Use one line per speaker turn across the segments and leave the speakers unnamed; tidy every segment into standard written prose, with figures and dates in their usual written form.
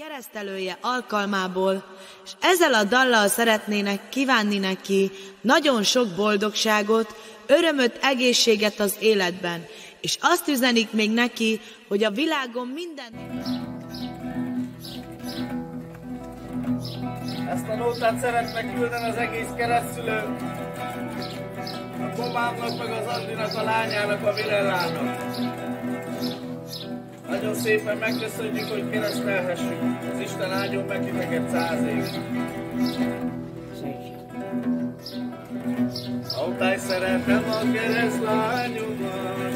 keresztelője alkalmából, és ezzel a dallal szeretnének kívánni neki nagyon sok boldogságot, örömöt, egészséget az életben, és azt üzenik még neki, hogy a világon minden...
Ezt a nótát szeretnek küldeni az egész keresztülők, a Bomámnak, meg az Andinak, a lányának, a Virellának. Nagyon szépen megköszönjük, hogy keresztelhessük. Az Isten áldjon meg titeket 100 év. Autály, szeretem a keresztlányomat.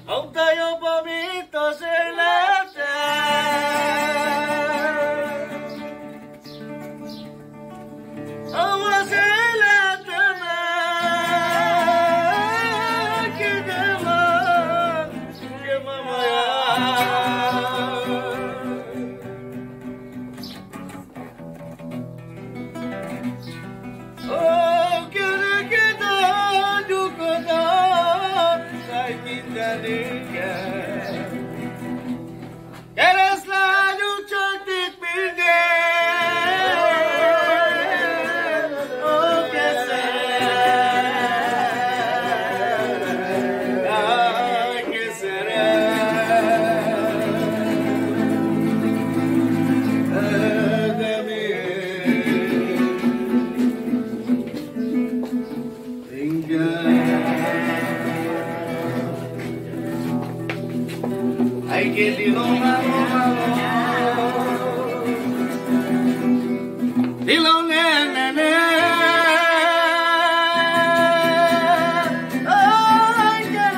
Autály jobban, mint az életem. Az keresztlányunk csak itt minden, ó, de miért? Ay, que dilo malo, dilo nene, ay, que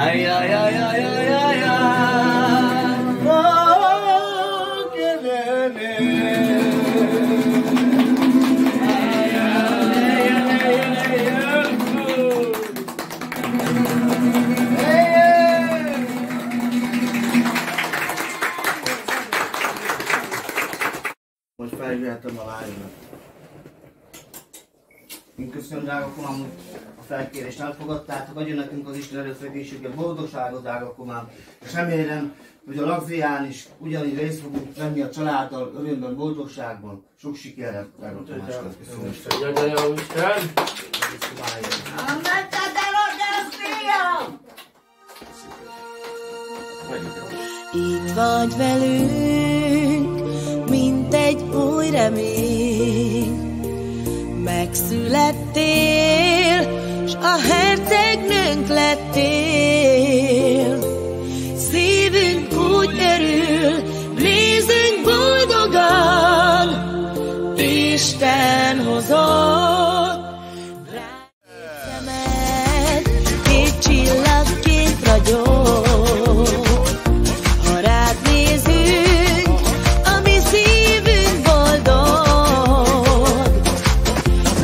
ay, ay, ay, ay, ay, ay, ay, oh, que nene. Ay, ay, ay, ay, ay, most feljöttem a lánynak. Én köszönöm, drága komám, hogy a felkérést elfogadtátok, adjon nekünk az Isten erőszegészséget, boldogságot, drága komám, és remélem, hogy a Lagzéján is ugyanígy részt fogunk venni a családdal, örömben, boldogságban. Sok sikerrel, drága Tamásnak. Köszönöm.
Jöjjön Isten!
Itt vagy velünk, mint egy új remény. Megszülettél, s a hercegnőnk lettél. Szívünk úgy örül, nézünk boldogan, Isten hozott. Szemed két csillagként ragyog, ha rád nézünk, a mi szívünk boldog.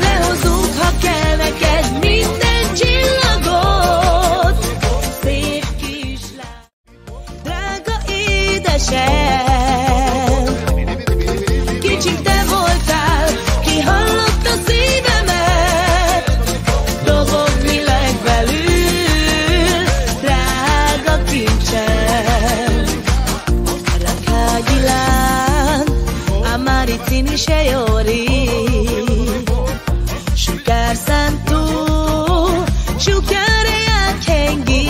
Lehozunk, ha kell neked minden csillagot, szép kislány, drága édesem. Kicsit te voltál, ki hallott a szívemet, dobogni legvelül, drága kincsem. Raghagyilán, amari cini sejori, Shukar santu, shukar yakhengi.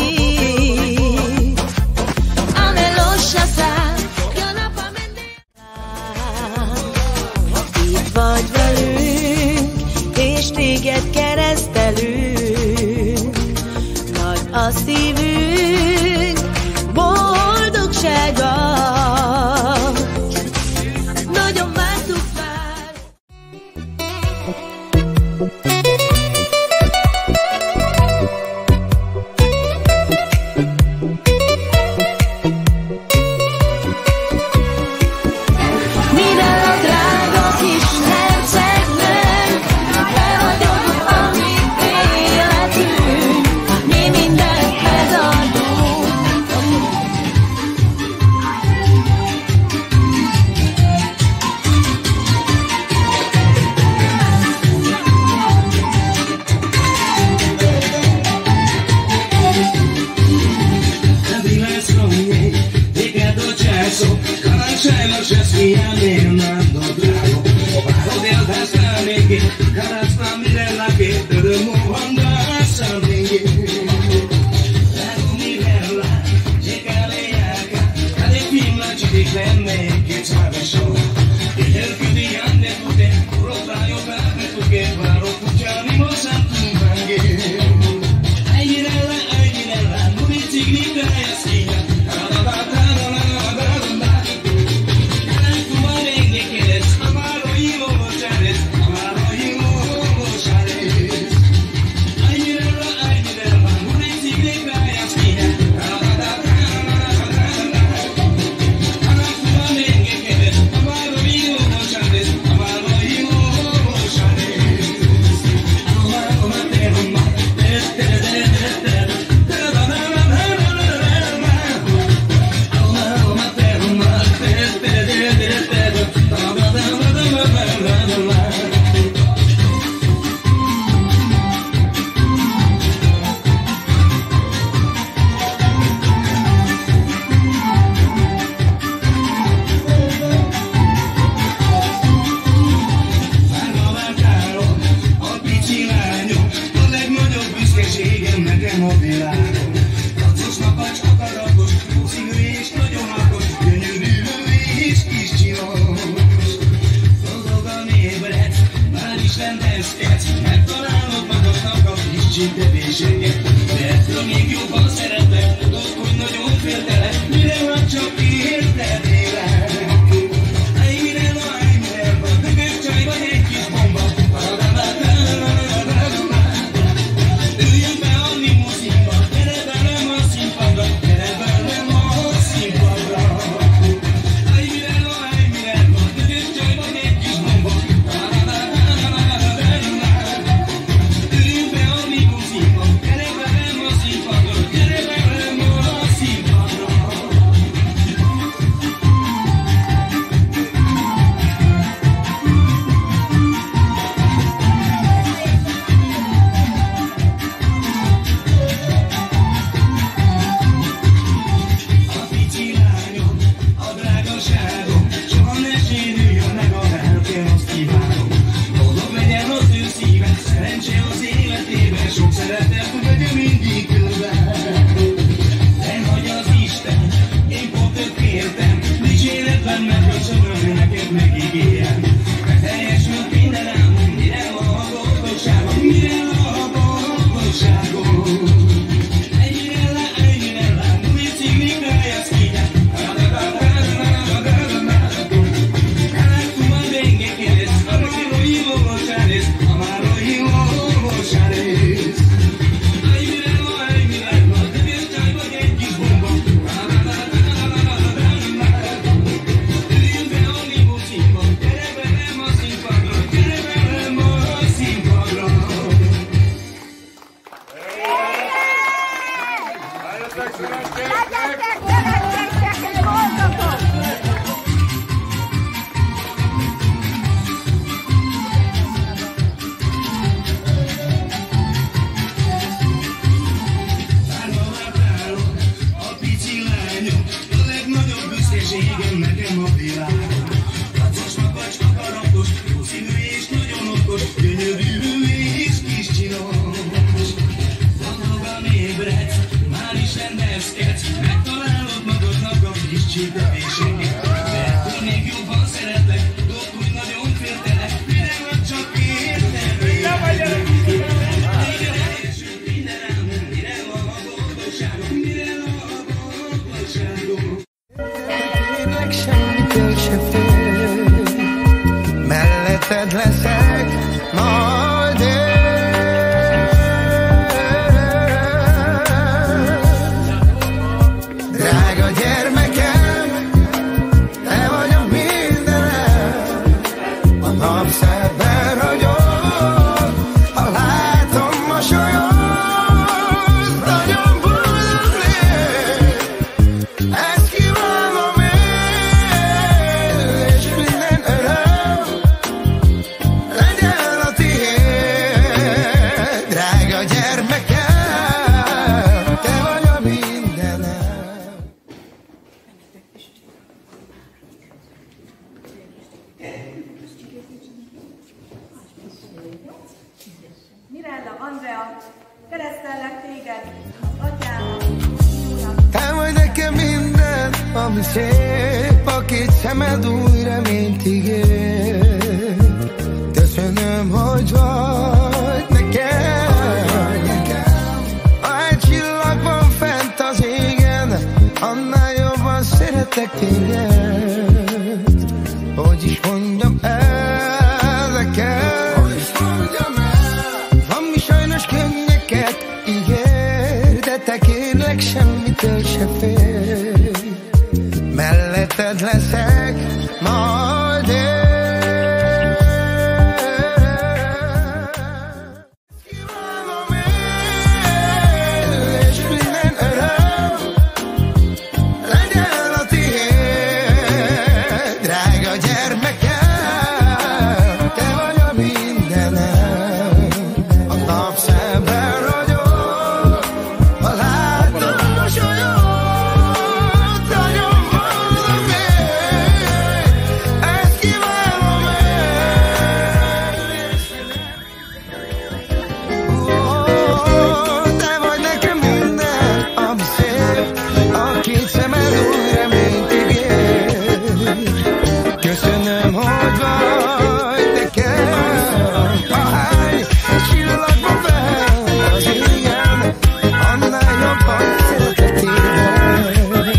Itt vagy velünk, és téged keresztelünk. Nagy a szívünk, boldogsága. Nagyon vártuk már.
Andrea, keresztellek téged, atyának,
te vagy nekem minden, ami szép, a két szemed új reményt ígér. Köszönöm, hogy vagy nekem. Ha egy csillag van fent az égen, annál jobban szeretek téged. Hogy is mondjam el neked, ami sajnos könnyeket ígér, de te kérlek semmitől se félj. Melletted leszek majd én. Kívánom én, és minden öröm legyen a tiéd, drága gyermekem, te vagy a mindenem. A napszemben ragyog, ha látom mosolyod, nagyon boldog én, ezt kívánom én. Te vagy nekem minden, ami szép, a két szemed új reményt ígér. Köszönöm, hogy vagy nekem. Ahány csillag van fenn az égen, annál jobban szeretek téged. Hogy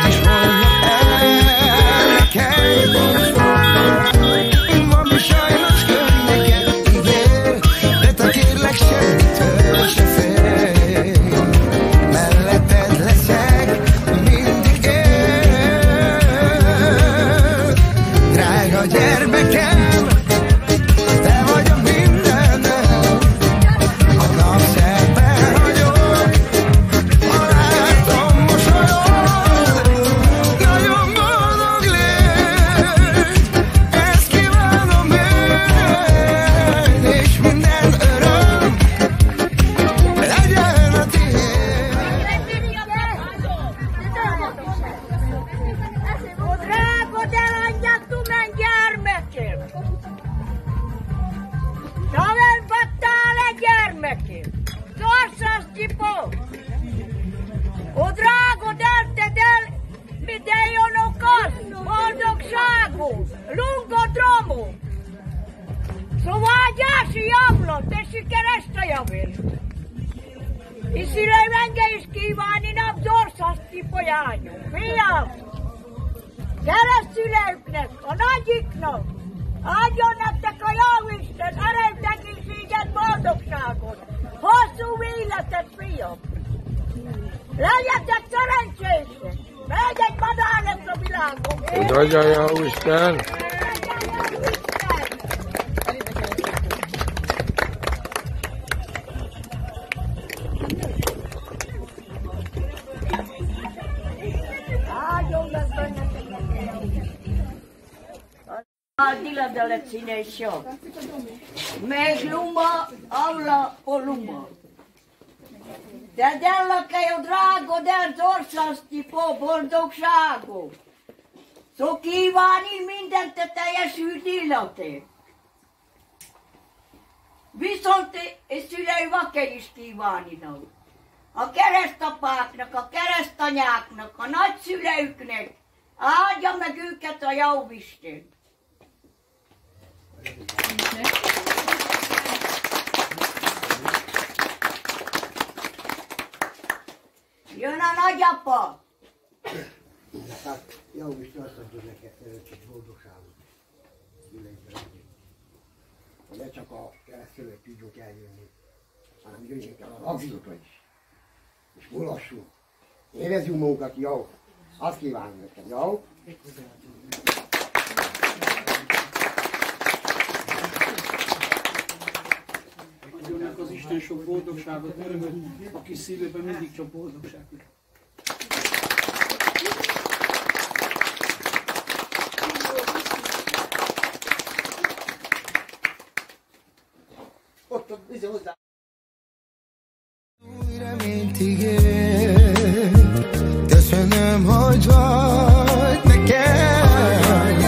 is mondjam el neked, ami sajnos könnyeket ígér, de te kérlek semmitől se félj. Melletted leszek mindig én, drága gyermekem, te vagy a mindenem. A napszemben ragyog, ha látom mosolyod, nagyon boldog légy, ezt kívánom én, és minden öröm legyen a tiéd.
O drága elanyjattumen gyermekem! Talán vattál egy gyermekem! Tartsasz Csipó! O drága elted el, minden jonokat, boldogságot, lungot romot! Szóval gyási javlat, de sikeres a javért! És szüleim engem is kívánni nap Dorsasz Csipójányok, fiam! Keresztszüleiknek, a nagyiknak, adjon nektek a Jóisten erőt, egészséget, boldogságot, hosszú életet, fiam! Legyetek szerencsések! Megy egy madár lesz a világon!
Hogy adja Jóisten!
Áldjon meg benneteket! A diladelet színes jó. Meg luma, avla po luma. De della che io drago del Dorsasz po boldogságot. Szó kívánni mindent a teljesült illate. Viszont és szülei vaker is kíváninak. A keresztapáknak, a keresztanyáknak, a nagyszüleüknek, áldja meg őket a Jóisten. Jön a nagyapa!
Hát, Jóisten azt adja neked kis boldogságot. Ne csak a keresztülök tudjuk eljönni, hanem jöjjünk el a ragzótra is. És mulassunk. Érezzünk magunkat, jó? Azt kívánom neked, jó?
Adjon az Isten sok boldogságot, örömöt, aki szívében mindig csak boldogság.
Ott hozzá.
Új reményt ígér. Köszönöm, hogy vagy nekem.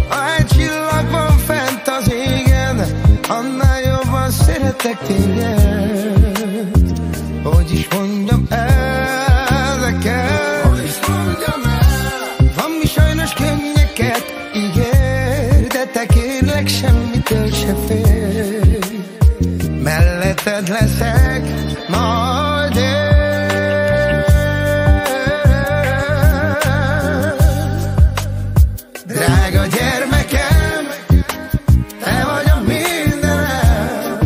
Ha egy csillag van fent az égen, annál jobban szeretek téged, hogy is mondjam el neked, hogy is mondjam el. Van mi sajnos könnyeket ígér, de te kérlek semmitől se félj. Melletted leszek majd én. Drága gyermekem, te vagy a mindenem,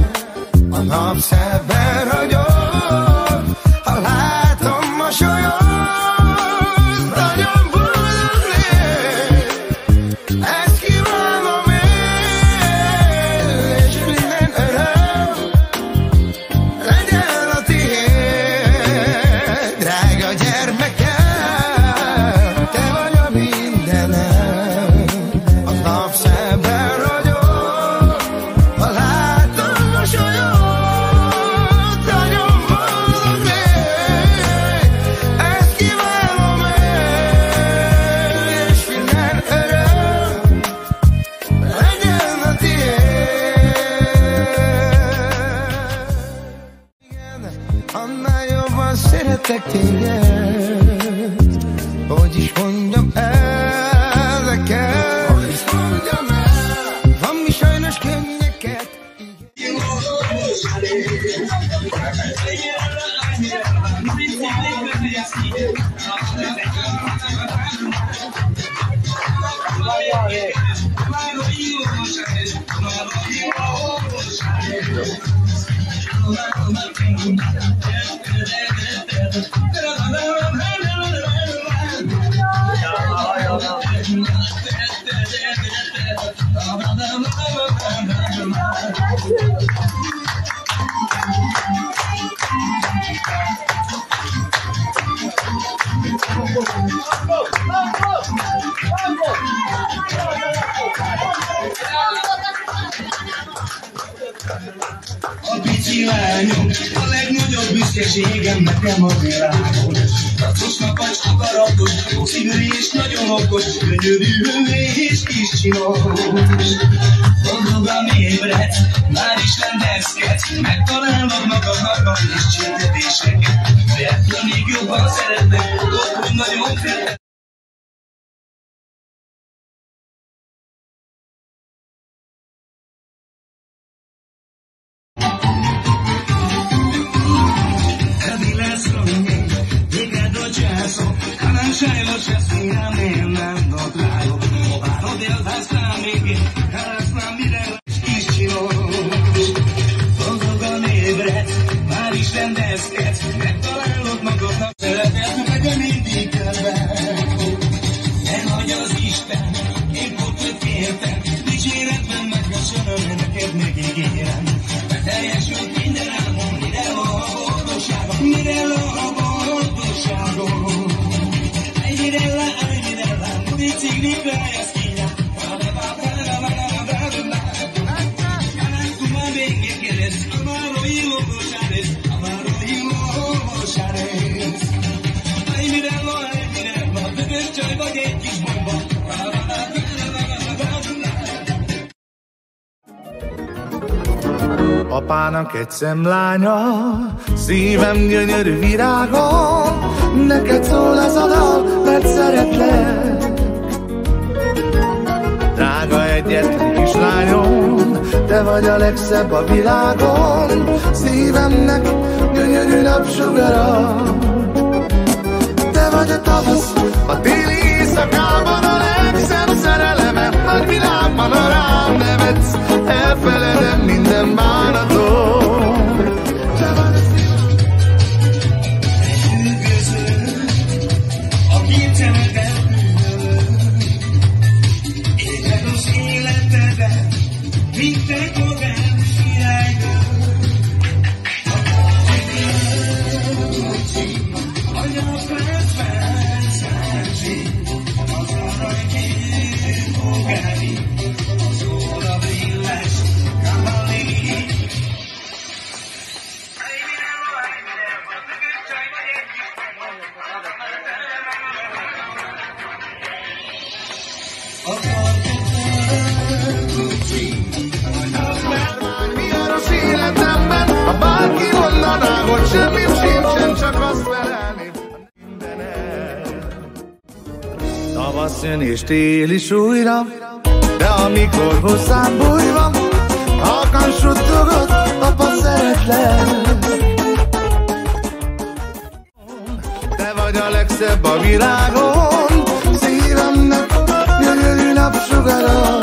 a napszemben ragyog, ha látom mosolyod, nagyon boldog légy. Ezt kívánom én, és minden öröm legyen a tiéd. Drága gyermekem, te vagy a mindenem, a napszemben ragyog, ha látom mosolyod, nagyon boldog légy. Ezt kívánom én, és minden öröm legyen a tiéd. Annál jobban szeretek téged, hogy is mondjam el neked, hogy is mondjam el. Van mi sajnos könnyeket
A pici lányom, a legnagyobb büszkeségem nekem a világon. Racosnak vagy akaratos, szívű és nagyon okos, gyönyörű és kis csinos. Boldogan ébredsz, már is rendezkedsz, megtalálod magadnak és csillgetéseket. De ettől még jobban szeretnek, hogy nagyon szeretnek. Shine lo chasina nena no trago, o del dasame que caras na mira ischino. Boldogan ébredsz, már is rendezkedsz, megtalálod magadnak, szereted meg a mindig kedved. Ne hagyj az Isten, én ott hogy kértem, dicséretben megköszönöm, neked megígérem. Beteljesült minden álmom, mire a boldogságom, mire a boldogságom. Mirella, muy chiquita y esquina. Como ven que quieres, amaro y lobo chares, amaro y lobo chares. Ay, mirella, te ves chay baguette y bomba.
Apának egy szemlánya, szívem gyönyörű virágom, neked szól ez a dal, mert szeretlek. Drága egyetlen kislányom, te vagy a legszebb a világon, szívemnek gyönyörű napsugara. Te vagy a tavasz, a téli éjszakában a legszebb szerelemem, nagy világban a rám nevetsz, elfeledem minden bánatom. Te vagy a szívem.
Üdvözlöm, a kétszeredet bűnölöm, élet az életedet, vittek magán irányba. Cavalieri
Tavasz jön és tél is újra, de amikor hozzám bújva, halkan suttogod, apa szeretlek. Te vagy a legszebb a világon, szívemnek gyönyörű napsugara.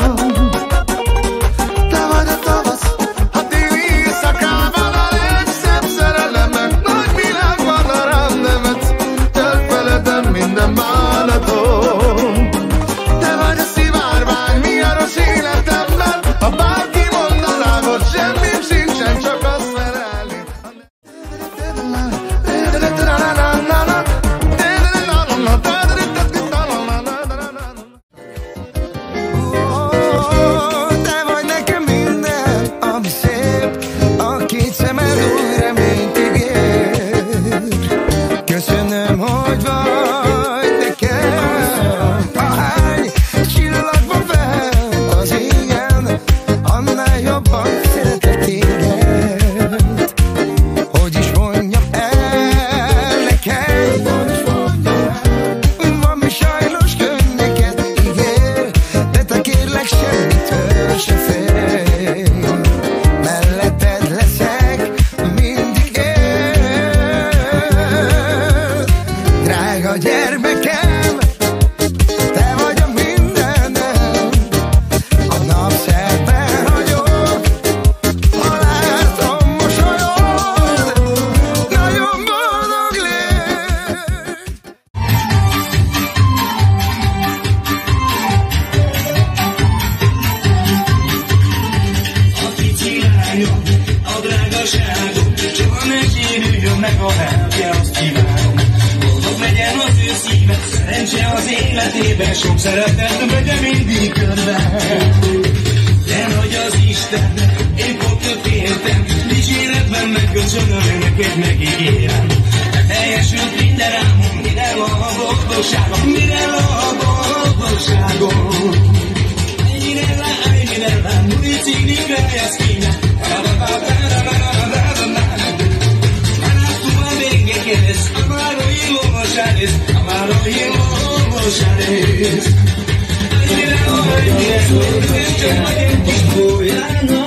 Te vagy a tavasz, a téli éjszakában a legszebb szerelemek, nagy világban a rám nevetsz, tölt feledem minden bánatom. Te vagy a szivárvány, mi a rossz életemben, ha bárki mondaná, hogy semmim sincsen, csak azt szerelni. Te vagy nekem minden, ami szép, a két szemed új reményt ígér. Köszönöm, hogy vagy nekem. Ahány csillagban fel az égen, annál jobban szeretek téged. Hogy is mondjam el neked, valami sajnos könnyeket ígér, de te kérlek semmitől se félj. Melletted leszek mindig én, drága gyermekem, te vagy a mindenem, a napszerben hagyok, ha látom mosolyod, nagyon boldog légy.
A pici lányom, a drágaságom, soha ne sérüljön meg a lelke, azt kívánom. Boldog legyen az ő szíve, szerencse az életében, sok szeretet vegye mindig körbe. De nagy az Isten, én pont tökéltem, dicséretben megköszönöm neked, megígérem. Teljesült minden álmom, mire van a boldogságom, mire van a boldogságom. Mirella, Murizini, Gajaskina, Anatuma venga quieres, amaro y Moshares, amaro y Moshares. Ay, mira, voy a no